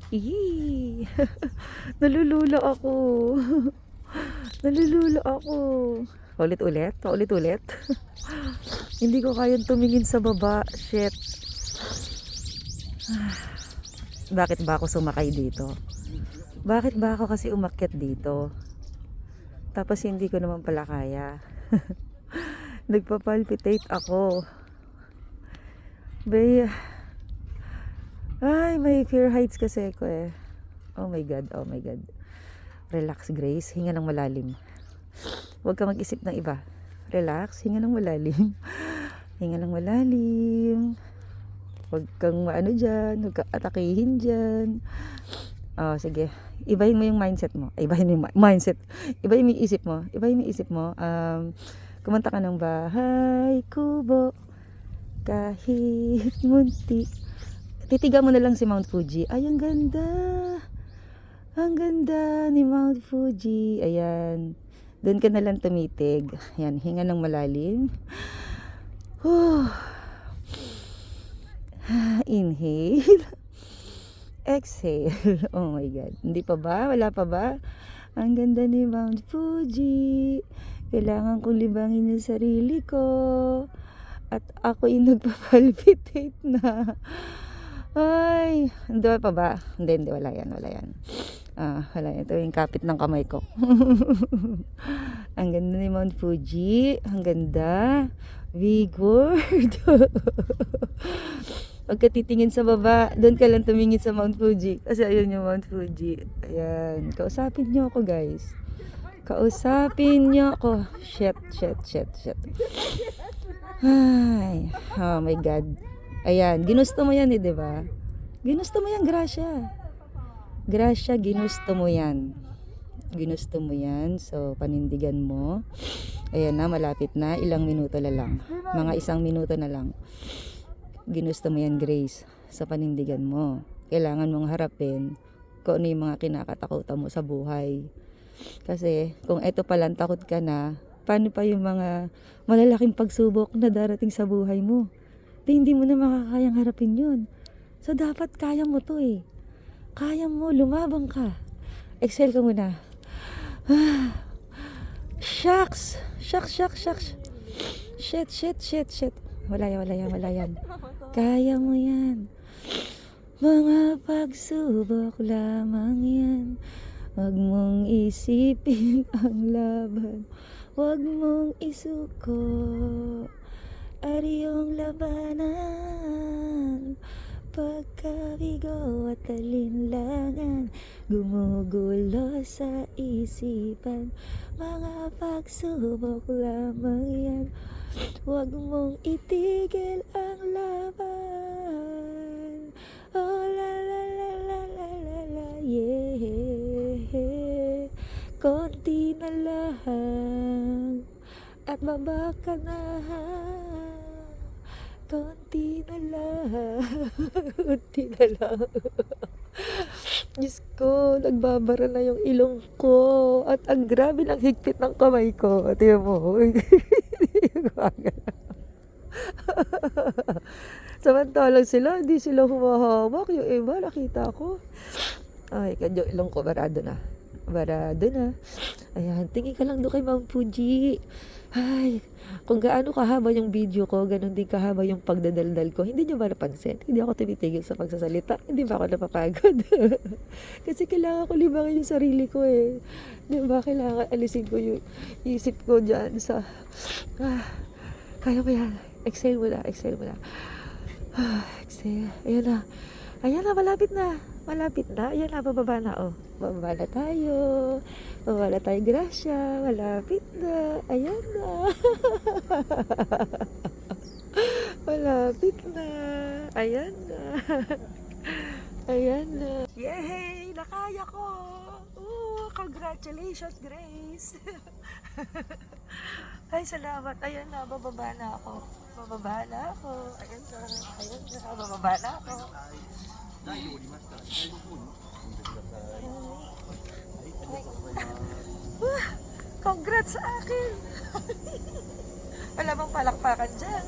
Ih, nalululo ako. Nalululo ako. Ulit-ulit? Paulit-ulit? Hindi ko kayang tumingin sa baba. Shit. Bakit ba ako sumakay dito? Bakit ba ako kasi umakyat dito? Tapos hindi ko naman pala kaya. Nagpapalpitate ako. Bay, ay, may fear heights kasi ako eh. Oh my God, oh my God. Relax, Grace. Hinga ng malalim. Huwag ka mag-isip ng iba. Relax, hinga ng malalim. Hinga ng malalim. Huwag kang maano dyan. Huwag kang atakihin dyan. Oh, sige. Ibahin mo yung mindset mo. Ibahin mo yung mindset. Ibahin mo yung isip mo. Ibahin mo yung isip mo. Kumanta ka ng bahay kubo. Kahit munti. Titiga mo na lang si Mount Fuji. Ay, ang ganda. Ang ganda ni Mount Fuji. Ayan. Doon ka na lang tumitig. Ayan, hinga ng malalim. Inhale. Exhale. Oh my God. Hindi pa ba? Wala pa ba? Ang ganda ni Mount Fuji. Kailangan kong libangin yung sarili ko. At ako yung nagpapalpitate na. Ay, hindi pa ba? Hindi, wala yan, wala yan. Wala yan. Ito yung kapit ng kamay ko. Ang ganda ni Mount Fuji. Ang ganda. Vigor. Huwag ka titingin sa baba. Doon ka lang tumingin sa Mount Fuji. Kasi ayun yung Mount Fuji. Ayan. Kausapin nyo ako, guys. Kausapin nyo ako. Shit. Ay. Oh my God. Ayan, ginusto mo yan eh, 'di ba? Ginusto mo yan, Gracia. Gracia, ginusto mo yan. Ginusto mo yan. So, panindigan mo. Ayan na, malapit na. Ilang minuto na lang. Mga 1 minuto na lang. Ginusto mo yan, Grace. Sa panindigan mo. Kailangan mong harapin kung ano yung mga kinakatakutan mo sa buhay. Kasi, kung eto palang takot ka na, paano pa yung mga malalaking pagsubok na darating sa buhay mo? Hindi mo na makakayang harapin yun. So, dapat kaya mo to eh. Kaya mo, lumabang ka. Exhale ka muna. Shucks. Shit. Wala yan. Kaya mo yan. Mga pagsubok lamang yan. Huwag mong isipin ang laban. Huwag mong isuko. Ariyong labanan, pagkabigo at alinlangan, gumugulo sa isipan, mga pagsubok lamang yan. Huwag mong itigil ang laban. Oh la la la la la la la, yeah. Konti na lang at baba ka na. Konti na lang. Diyos ko, nagbabara na yung ilong ko. At ang grabe ng higpit ng kamay ko. Tingnan mo. Samantalang sila, hindi sila humahawak. Yung iba, nakita ko. Ay, yung ilong ko, barado na. Ayan, tingin ka lang doon kay Mount Fuji. Ay, kung gaano kahaba yung video ko, ganun din kahaba yung pagdadaldal ko. Hindi nyo ba napansin? Hindi ako tumitigil sa pagsasalita. Hindi ba ako napapagod? Kasi kailangan ko libangin yung sarili ko eh. Di ba? Kailangan alisin ko yung isip ko dyan sa... kaya mo yan. Exhale mo na. Exhale. Ayan na, malapit na. Ayan na, bababa na. Oh, bababa na tayo. Gracia. Malapit na. Ayan na. Malapit na. Ayan na. Yay! Nakaya ko. Congratulations, Grace. Ay, salamat. Ayan na, bababa na ako. Ayan na, bababa na ako. Congrats sa akin. Wala bang palakpakan dyan.